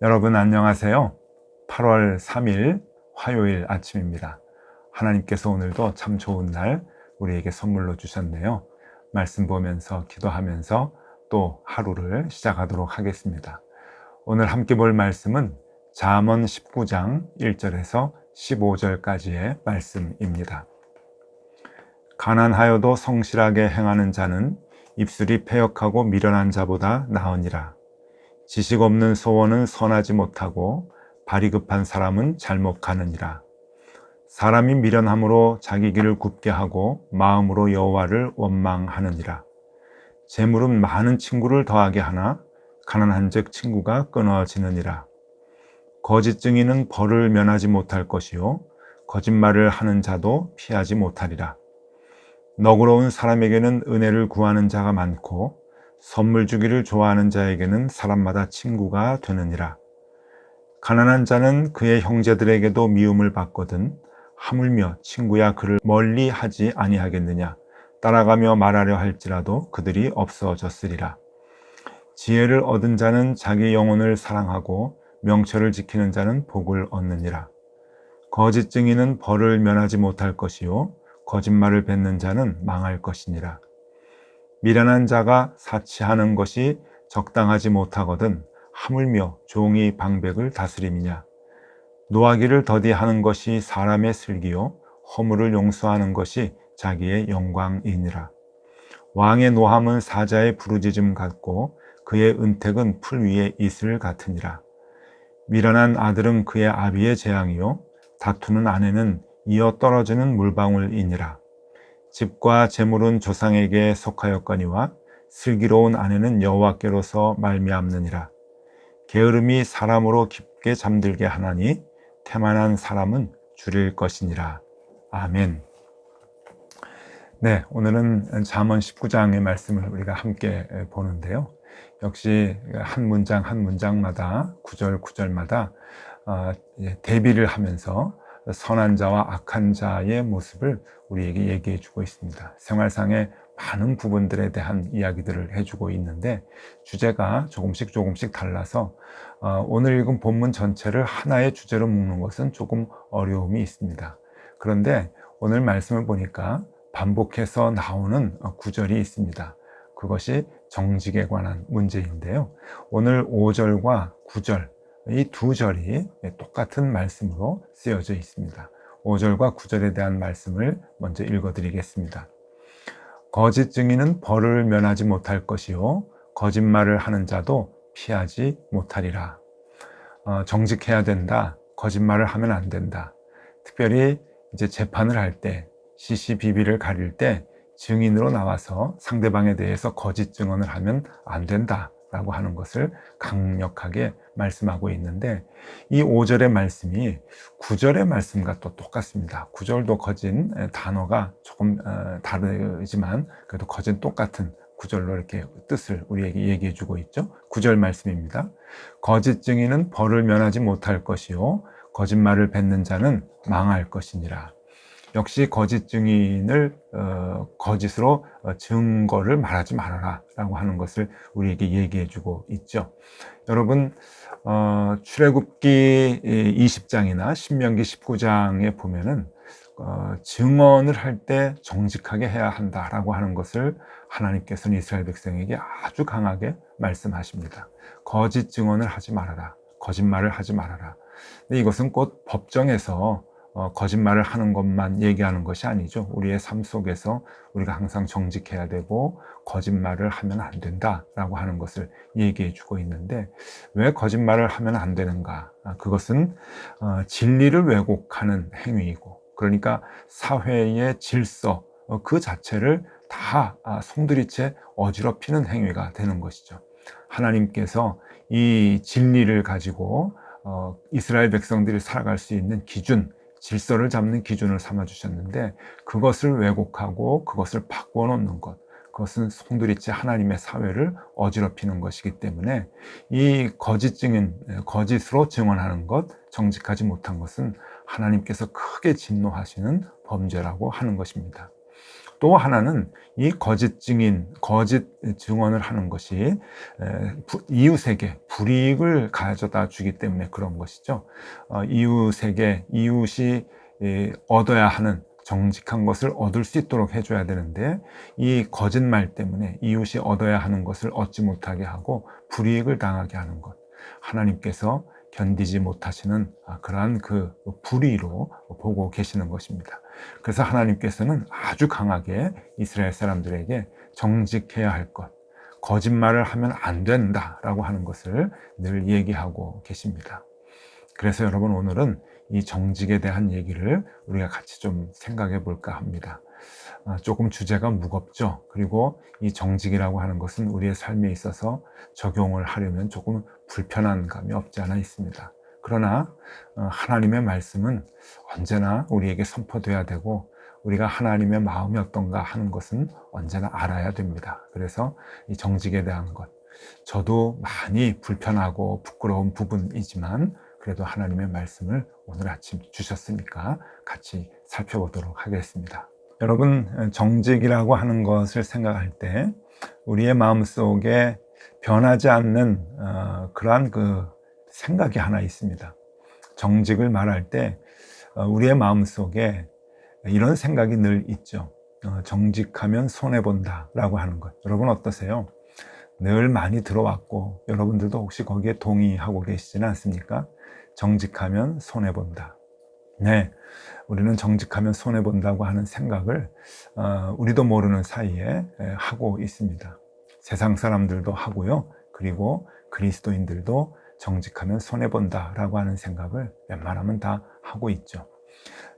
여러분 안녕하세요. 8월 3일 화요일 아침입니다. 하나님께서 오늘도 참 좋은 날 우리에게 선물로 주셨네요. 말씀 보면서 기도하면서 또 하루를 시작하도록 하겠습니다. 오늘 함께 볼 말씀은 잠언 19장 1절에서 15절까지의 말씀입니다. 가난하여도 성실하게 행하는 자는 입술이 패역하고 미련한 자보다 나으니라. 지식 없는 소원은 선하지 못하고 발이 급한 사람은 잘못 가느니라. 사람이 미련함으로 자기 길을 굽게 하고 마음으로 여호와를 원망하느니라. 재물은 많은 친구를 더하게 하나 가난한즉 친구가 끊어지느니라. 거짓 증인은 벌을 면하지 못할 것이요 거짓말을 하는 자도 피하지 못하리라. 너그러운 사람에게는 은혜를 구하는 자가 많고 선물 주기를 좋아하는 자에게는 사람마다 친구가 되느니라. 가난한 자는 그의 형제들에게도 미움을 받거든 하물며 친구야 그를 멀리 하지 아니하겠느냐. 따라가며 말하려 할지라도 그들이 없어졌으리라. 지혜를 얻은 자는 자기 영혼을 사랑하고 명철을 지키는 자는 복을 얻느니라. 거짓 증인은 벌을 면하지 못할 것이요 거짓말을 뱉는 자는 망할 것이니라. 미련한 자가 사치하는 것이 적당하지 못하거든 하물며 종이 방백을 다스림이냐. 노하기를 더디하는 것이 사람의 슬기요 허물을 용서하는 것이 자기의 영광이니라. 왕의 노함은 사자의 부르짖음 같고 그의 은택은 풀 위의 이슬 같으니라. 미련한 아들은 그의 아비의 재앙이요 다투는 아내는 이어 떨어지는 물방울이니라. 집과 재물은 조상에게 속하였거니와 슬기로운 아내는 여호와께로서 말미암느니라. 게으름이 사람으로 깊게 잠들게 하나니 태만한 사람은 줄일 것이니라. 아멘. 네, 오늘은 잠언 19장의 말씀을 우리가 함께 보는데요. 역시 한 문장 한 문장마다 구절 구절마다 대비를 하면서 선한 자와 악한 자의 모습을 우리에게 얘기해 주고 있습니다. 생활상의 많은 부분들에 대한 이야기들을 해주고 있는데 주제가 조금씩 달라서 오늘 읽은 본문 전체를 하나의 주제로 묶는 것은 조금 어려움이 있습니다. 그런데 오늘 말씀을 보니까 반복해서 나오는 구절이 있습니다. 그것이 정직에 관한 문제인데요. 오늘 5절과 9절 이 두 절이 똑같은 말씀으로 쓰여져 있습니다. 5절과 9절에 대한 말씀을 먼저 읽어드리겠습니다. 거짓 증인은 벌을 면하지 못할 것이요 거짓말을 하는 자도 피하지 못하리라. 정직해야 된다. 거짓말을 하면 안 된다. 특별히 이제 재판을 할 때 시시비비를 가릴 때 증인으로 나와서 상대방에 대해서 거짓 증언을 하면 안 된다라고 하는 것을 강력하게 말씀하고 있는데 이 5절의 말씀이 9절의 말씀과 또 똑같습니다. 9절도 거진 단어가 조금 다르지만 그래도 거진 똑같은 9절로 이렇게 뜻을 우리에게 얘기해 주고 있죠. 9절 말씀입니다. 거짓 증인은 벌을 면하지 못할 것이요 거짓말을 뱉는 자는 망할 것이니라. 역시 거짓 증인을 거짓으로 증거를 말하지 말아라 라고 하는 것을 우리에게 얘기해 주고 있죠. 여러분 출애굽기 20장이나 신명기 19장에 보면은 증언을 할 때 정직하게 해야 한다라고 하는 것을 하나님께서는 이스라엘 백성에게 아주 강하게 말씀하십니다. 거짓 증언을 하지 말아라. 거짓말을 하지 말아라. 근데 이것은 곧 법정에서 거짓말을 하는 것만 얘기하는 것이 아니죠. 우리의 삶 속에서 우리가 항상 정직해야 되고 거짓말을 하면 안 된다라고 하는 것을 얘기해 주고 있는데 왜 거짓말을 하면 안 되는가? 그것은 진리를 왜곡하는 행위이고 그러니까 사회의 질서 그 자체를 다 송두리째 어지럽히는 행위가 되는 것이죠. 하나님께서 이 진리를 가지고 이스라엘 백성들이 살아갈 수 있는 기준, 질서를 잡는 기준을 삼아 주셨는데 그것을 왜곡하고 그것을 바꾸어 놓는 것, 그것은 송두리째 하나님의 사회를 어지럽히는 것이기 때문에 이 거짓 증인, 거짓으로 증언하는 것, 정직하지 못한 것은 하나님께서 크게 진노하시는 범죄라고 하는 것입니다. 또 하나는 이 거짓 증언을 하는 것이 이웃에게 불이익을 가져다 주기 때문에 그런 것이죠. 이웃에게 이웃이 얻어야 하는 정직한 것을 얻을 수 있도록 해줘야 되는데 이 거짓말 때문에 이웃이 얻어야 하는 것을 얻지 못하게 하고 불이익을 당하게 하는 것, 하나님께서 견디지 못하시는 그러한 그 불의로 보고 계시는 것입니다. 그래서 하나님께서는 아주 강하게 이스라엘 사람들에게 정직해야 할 것, 거짓말을 하면 안 된다라고 하는 것을 늘 얘기하고 계십니다. 그래서 여러분, 오늘은 이 정직에 대한 얘기를 우리가 같이 좀 생각해 볼까 합니다. 조금 주제가 무겁죠. 그리고 이 정직이라고 하는 것은 우리의 삶에 있어서 적용을 하려면 조금 불편한 감이 없지 않아 있습니다. 그러나 하나님의 말씀은 언제나 우리에게 선포돼야 되고 우리가 하나님의 마음이 어떤가 하는 것은 언제나 알아야 됩니다. 그래서 이 정직에 대한 것, 저도 많이 불편하고 부끄러운 부분이지만 그래도 하나님의 말씀을 오늘 아침 주셨으니까 같이 살펴보도록 하겠습니다. 여러분, 정직이라고 하는 것을 생각할 때 우리의 마음속에 변하지 않는 그러한 그 생각이 하나 있습니다. 정직을 말할 때 우리의 마음속에 이런 생각이 늘 있죠. 정직하면 손해본다 라고 하는 것. 여러분 어떠세요? 늘 많이 들어왔고 여러분들도 혹시 거기에 동의하고 계시지는 않습니까? 정직하면 손해본다. 네, 우리는 정직하면 손해본다고 하는 생각을 우리도 모르는 사이에 하고 있습니다. 세상 사람들도 하고요. 그리고 그리스도인들도 정직하면 손해본다라고 하는 생각을 웬만하면 다 하고 있죠.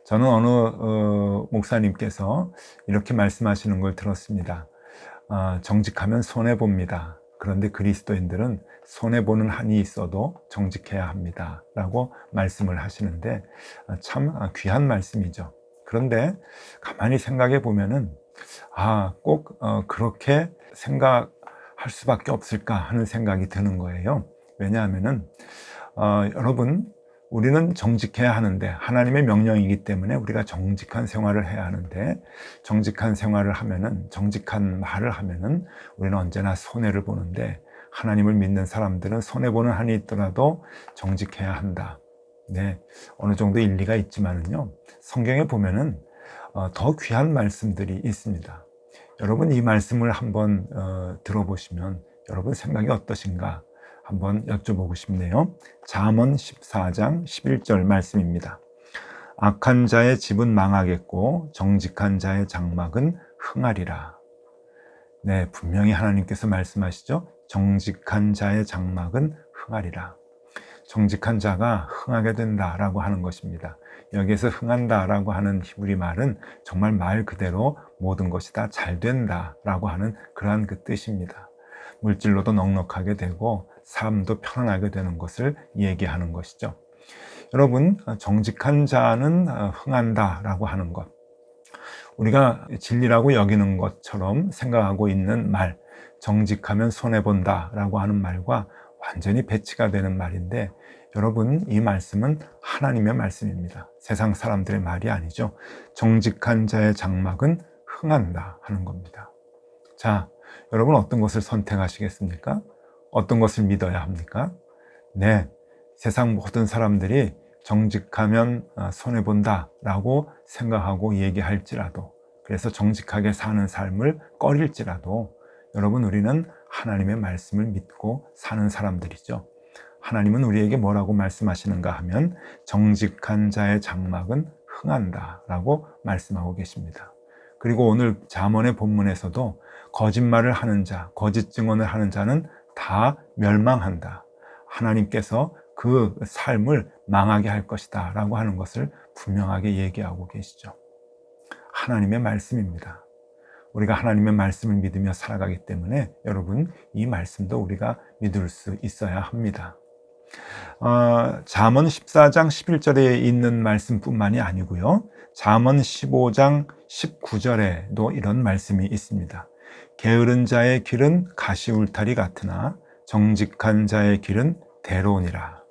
저는 어느 목사님께서 이렇게 말씀하시는 걸 들었습니다. 정직하면 손해봅니다. 그런데 그리스도인들은 손해보는 한이 있어도 정직해야 합니다 라고 말씀을 하시는데 참 귀한 말씀이죠. 그런데 가만히 생각해 보면은 꼭 그렇게 생각할 수밖에 없을까 하는 생각이 드는 거예요. 왜냐하면은 여러분, 우리는 정직해야 하는데 하나님의 명령이기 때문에 우리가 정직한 생활을 해야 하는데 정직한 생활을 하면은, 정직한 말을 하면은 우리는 언제나 손해를 보는데 하나님을 믿는 사람들은 손해보는 한이 있더라도 정직해야 한다. 네, 어느 정도 일리가 있지만은요, 성경에 보면은 더 귀한 말씀들이 있습니다. 여러분, 이 말씀을 한번 들어보시면 여러분 생각이 어떠신가 한번 여쭤보고 싶네요. 잠언 14장 11절 말씀입니다. 악한 자의 집은 망하겠고 정직한 자의 장막은 흥하리라. 네, 분명히 하나님께서 말씀하시죠. 정직한 자의 장막은 흥하리라. 정직한 자가 흥하게 된다라고 하는 것입니다. 여기에서 흥한다라고 하는 히브리 말은 정말 말 그대로 모든 것이 다 잘 된다라고 하는 그러한 그 뜻입니다. 물질로도 넉넉하게 되고 삶도 편안하게 되는 것을 얘기하는 것이죠. 여러분, 정직한 자는 흥한다라고 하는 것, 우리가 진리라고 여기는 것처럼 생각하고 있는 말, 정직하면 손해본다라고 하는 말과 완전히 배치가 되는 말인데, 여러분, 이 말씀은 하나님의 말씀입니다. 세상 사람들의 말이 아니죠. 정직한 자의 장막은 흥한다 하는 겁니다. 자, 여러분 어떤 것을 선택하시겠습니까? 어떤 것을 믿어야 합니까? 네, 세상 모든 사람들이 정직하면 손해본다 라고 생각하고 얘기할지라도, 그래서 정직하게 사는 삶을 꺼릴지라도 여러분, 우리는 하나님의 말씀을 믿고 사는 사람들이죠. 하나님은 우리에게 뭐라고 말씀하시는가 하면 정직한 자의 장막은 흥한다 라고 말씀하고 계십니다. 그리고 오늘 잠언의 본문에서도 거짓말을 하는 자, 거짓 증언을 하는 자는 다 멸망한다. 하나님께서 그 삶을 망하게 할 것이다 라고 하는 것을 분명하게 얘기하고 계시죠. 하나님의 말씀입니다. 우리가 하나님의 말씀을 믿으며 살아가기 때문에 여러분, 이 말씀도 우리가 믿을 수 있어야 합니다. 잠언 14장 11절에 있는 말씀뿐만이 아니고요, 잠언 15장 19절에도 이런 말씀이 있습니다. 게으른 자의 길은 가시울타리 같으나 정직한 자의 길은 대로우니라.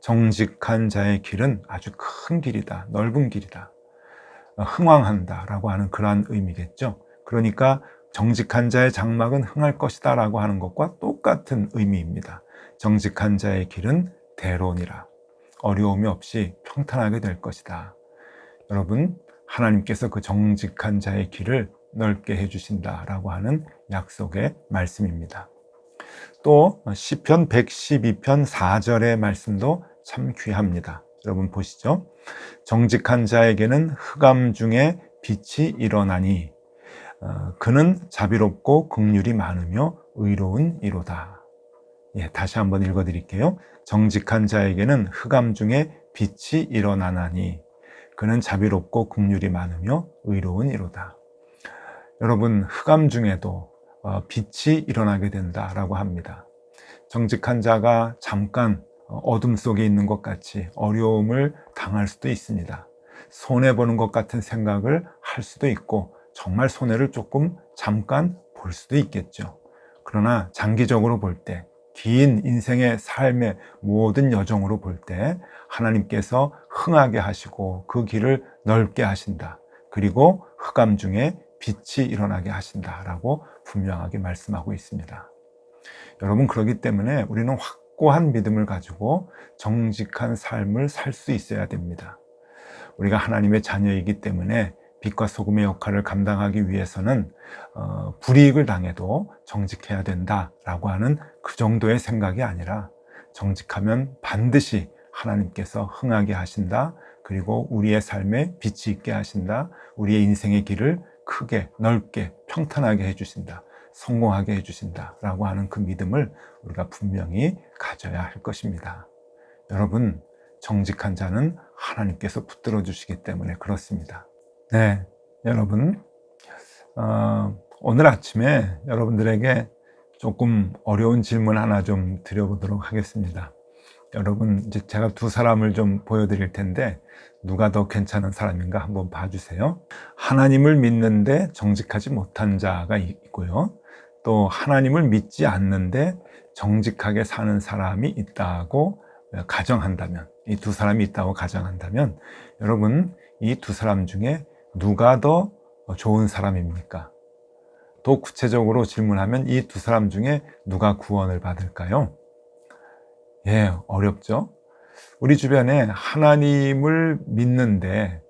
정직한 자의 길은 아주 큰 길이다, 넓은 길이다, 흥왕한다 라고 하는 그러한 의미겠죠. 그러니까 정직한 자의 장막은 흥할 것이다 라고 하는 것과 똑같은 의미입니다. 정직한 자의 길은 대론이라, 어려움이 없이 평탄하게 될 것이다. 여러분, 하나님께서 그 정직한 자의 길을 넓게 해주신다 라고 하는 약속의 말씀입니다. 또 시편 112편 4절의 말씀도 참 귀합니다. 여러분 보시죠. 정직한 자에게는 흑암 중에 빛이 일어나니 그는 자비롭고 긍휼이 많으며 의로운 이로다. 다시 한번 읽어드릴게요. 정직한 자에게는 흑암 중에 빛이 일어나나니 그는 자비롭고 긍휼이 많으며 의로운 이로다. 여러분, 흑암 중에도 빛이 일어나게 된다라고 합니다. 정직한 자가 잠깐 어둠 속에 있는 것 같이 어려움을 당할 수도 있습니다. 손해보는 것 같은 생각을 할 수도 있고 정말 손해를 조금 잠깐 볼 수도 있겠죠. 그러나 장기적으로 볼 때, 긴 인생의 삶의 모든 여정으로 볼 때 하나님께서 흥하게 하시고 그 길을 넓게 하신다. 그리고 흑암 중에 빛이 일어나게 하신다라고 분명하게 말씀하고 있습니다. 여러분, 그렇기 때문에 우리는 확고한 믿음을 가지고 정직한 삶을 살 수 있어야 됩니다. 우리가 하나님의 자녀이기 때문에 빛과 소금의 역할을 감당하기 위해서는 불이익을 당해도 정직해야 된다라고 하는 그 정도의 생각이 아니라, 정직하면 반드시 하나님께서 흥하게 하신다. 그리고 우리의 삶에 빛이 있게 하신다. 우리의 인생의 길을 크게, 넓게, 평탄하게 해주신다. 성공하게 해주신다 라고 하는 그 믿음을 우리가 분명히 가져야 할 것입니다. 여러분, 정직한 자는 하나님께서 붙들어 주시기 때문에 그렇습니다. 네, 여러분, 오늘 아침에 여러분들에게 조금 어려운 질문 하나 좀 드려보도록 하겠습니다. 여러분, 이제 제가 두 사람을 좀 보여드릴 텐데 누가 더 괜찮은 사람인가 한번 봐주세요. 하나님을 믿는데 정직하지 못한 자가 있고요. 또 하나님을 믿지 않는데 정직하게 사는 사람이 있다고 가정한다면, 이 두 사람이 있다고 가정한다면, 여러분, 이 두 사람 중에 누가 더 좋은 사람입니까? 더 구체적으로 질문하면 이 두 사람 중에 누가 구원을 받을까요? 어렵죠? 우리 주변에 하나님을 믿는데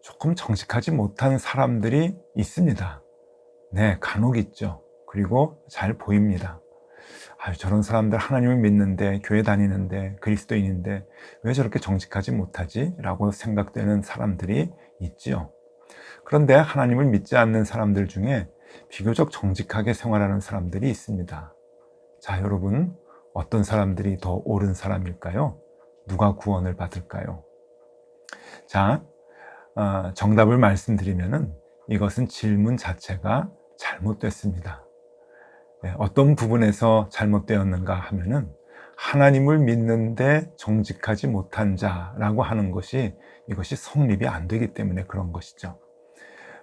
조금 정직하지 못한 사람들이 있습니다. 네, 간혹 있죠. 그리고 잘 보입니다. 저런 사람들 하나님을 믿는데, 교회 다니는데, 그리스도인인데 왜 저렇게 정직하지 못하지? 라고 생각되는 사람들이 있죠. 그런데 하나님을 믿지 않는 사람들 중에 비교적 정직하게 생활하는 사람들이 있습니다. 자, 여러분, 어떤 사람들이 더 옳은 사람일까요? 누가 구원을 받을까요? 자, 정답을 말씀드리면은 이것은 질문 자체가 잘못됐습니다. 어떤 부분에서 잘못되었는가 하면은 하나님을 믿는데 정직하지 못한 자라고 하는 것이, 이것이 성립이 안 되기 때문에 그런 것이죠.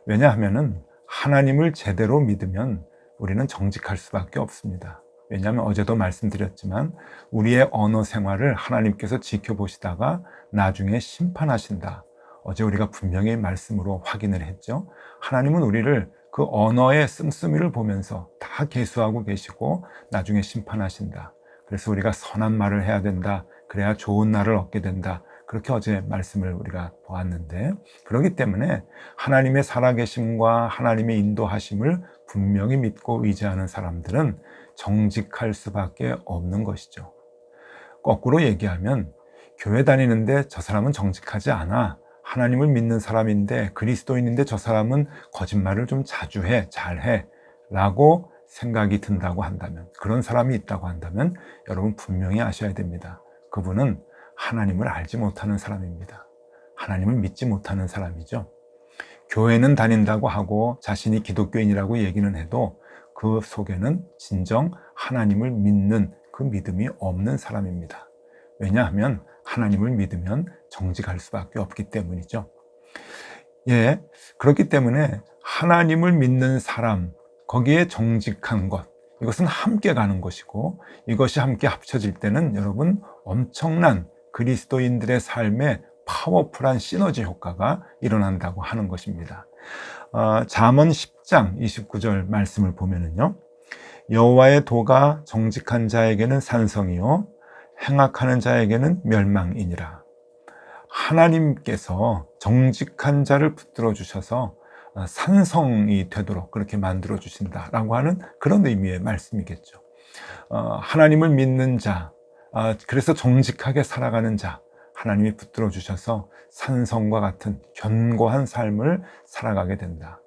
왜냐하면은 하나님을 제대로 믿으면 우리는 정직할 수밖에 없습니다. 왜냐하면 어제도 말씀드렸지만 우리의 언어 생활을 하나님께서 지켜보시다가 나중에 심판하신다. 어제 우리가 분명히 말씀으로 확인을 했죠. 하나님은 우리를 그 언어의 씀씀이를 보면서 다 계수하고 계시고 나중에 심판하신다. 그래서 우리가 선한 말을 해야 된다. 그래야 좋은 날을 얻게 된다. 그렇게 어제 말씀을 우리가 보았는데, 그렇기 때문에 하나님의 살아계심과 하나님의 인도하심을 분명히 믿고 의지하는 사람들은 정직할 수밖에 없는 것이죠. 거꾸로 얘기하면 교회 다니는데 저 사람은 정직하지 않아, 하나님을 믿는 사람인데, 그리스도인인데 저 사람은 거짓말을 좀 자주 해, 잘해 라고 생각이 든다고 한다면, 그런 사람이 있다고 한다면 여러분 분명히 아셔야 됩니다. 그분은 하나님을 알지 못하는 사람입니다. 하나님을 믿지 못하는 사람이죠. 교회는 다닌다고 하고 자신이 기독교인이라고 얘기는 해도 그 속에는 진정 하나님을 믿는 그 믿음이 없는 사람입니다. 왜냐하면 하나님을 믿으면 정직할 수밖에 없기 때문이죠. 그렇기 때문에 하나님을 믿는 사람, 거기에 정직한 것, 이것은 함께 가는 것이고, 이것이 함께 합쳐질 때는 여러분 엄청난 그리스도인들의 삶에 파워풀한 시너지 효과가 일어난다고 하는 것입니다. 잠언 10장 29절 말씀을 보면은요, 여호와의 도가 정직한 자에게는 산성이요 행악하는 자에게는 멸망이니라. 하나님께서 정직한 자를 붙들어 주셔서 산성이 되도록 그렇게 만들어 주신다라고 하는 그런 의미의 말씀이겠죠. 하나님을 믿는 자, 그래서 정직하게 살아가는 자, 하나님이 붙들어 주셔서 산성과 같은 견고한 삶을 살아가게 된다.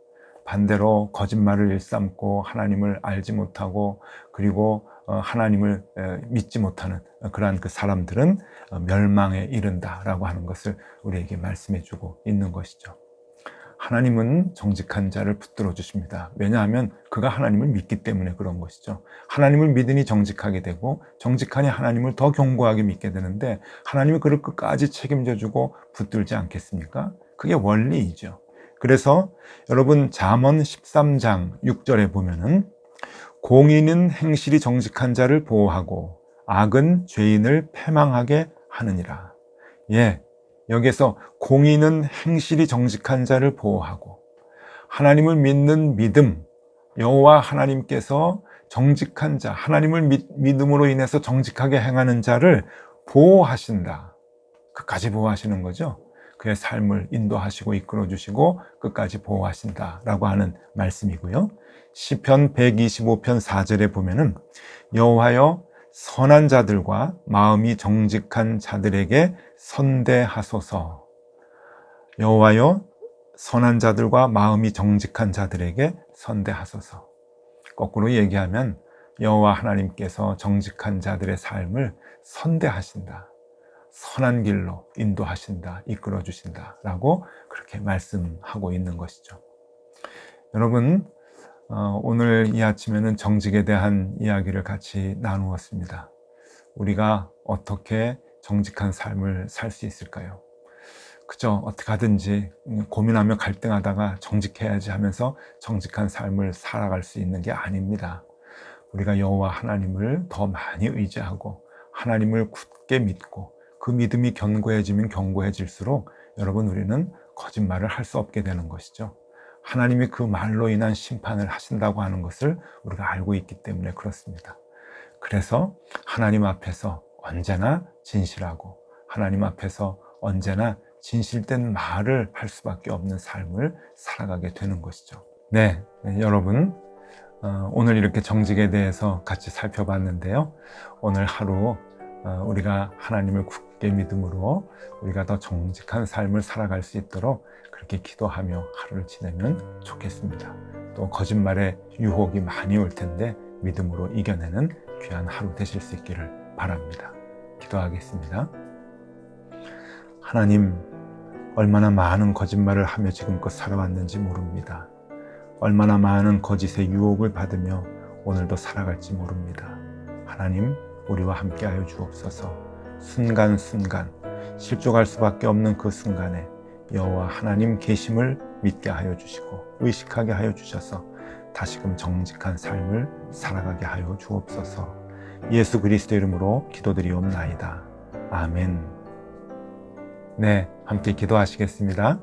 반대로 거짓말을 일삼고 하나님을 알지 못하고 그리고 하나님을 믿지 못하는 그러한 그 사람들은 멸망에 이른다라고 하는 것을 우리에게 말씀해 주고 있는 것이죠. 하나님은 정직한 자를 붙들어 주십니다. 왜냐하면 그가 하나님을 믿기 때문에 그런 것이죠. 하나님을 믿으니 정직하게 되고 정직하니 하나님을 더 견고하게 믿게 되는데 하나님이 그를 끝까지 책임져 주고 붙들지 않겠습니까? 그게 원리이죠. 그래서 여러분 잠언 13장 6절에 보면은 공의는 행실이 정직한 자를 보호하고 악은 죄인을 패망하게 하느니라. 여기서 공의는 행실이 정직한 자를 보호하고 하나님을 믿는 믿음, 여호와 하나님께서 정직한 자, 하나님을 믿음으로 인해서 정직하게 행하는 자를 보호하신다. 끝까지 보호하시는 거죠. 그의 삶을 인도하시고 이끌어 주시고 끝까지 보호하신다라고 하는 말씀이고요. 시편 125편 4절에 보면은 여호와여 선한 자들과 마음이 정직한 자들에게 선대하소서. 여호와여 선한 자들과 마음이 정직한 자들에게 선대하소서. 거꾸로 얘기하면 여호와 하나님께서 정직한 자들의 삶을 선대하신다. 선한 길로 인도하신다, 이끌어 주신다 라고 그렇게 말씀하고 있는 것이죠. 여러분, 오늘 이 아침에는 정직에 대한 이야기를 같이 나누었습니다. 우리가 어떻게 정직한 삶을 살 수 있을까요? 그저 어떻게 하든지 고민하며 갈등하다가 정직해야지 하면서 정직한 삶을 살아갈 수 있는 게 아닙니다. 우리가 여호와 하나님을 더 많이 의지하고 하나님을 굳게 믿고 그 믿음이 견고해지면 견고해질수록 여러분 우리는 거짓말을 할 수 없게 되는 것이죠. 하나님이 그 말로 인한 심판을 하신다고 하는 것을 우리가 알고 있기 때문에 그렇습니다. 그래서 하나님 앞에서 언제나 진실하고 하나님 앞에서 언제나 진실된 말을 할 수밖에 없는 삶을 살아가게 되는 것이죠. 네, 여러분 오늘 이렇게 정직에 대해서 같이 살펴봤는데요. 오늘 하루 우리가 하나님을 굳게 믿음으로 우리가 더 정직한 삶을 살아갈 수 있도록 그렇게 기도하며 하루를 지내면 좋겠습니다. 또 거짓말의 유혹이 많이 올 텐데 믿음으로 이겨내는 귀한 하루 되실 수 있기를 바랍니다. 기도하겠습니다. 하나님, 얼마나 많은 거짓말을 하며 지금껏 살아왔는지 모릅니다. 얼마나 많은 거짓의 유혹을 받으며 오늘도 살아갈지 모릅니다. 하나님, 우리와 함께하여 주옵소서. 순간순간 실족할 수밖에 없는 그 순간에 여호와 하나님 계심을 믿게 하여 주시고 의식하게 하여 주셔서 다시금 정직한 삶을 살아가게 하여 주옵소서. 예수 그리스도 이름으로 기도드리옵나이다. 아멘. 네, 함께 기도하시겠습니다.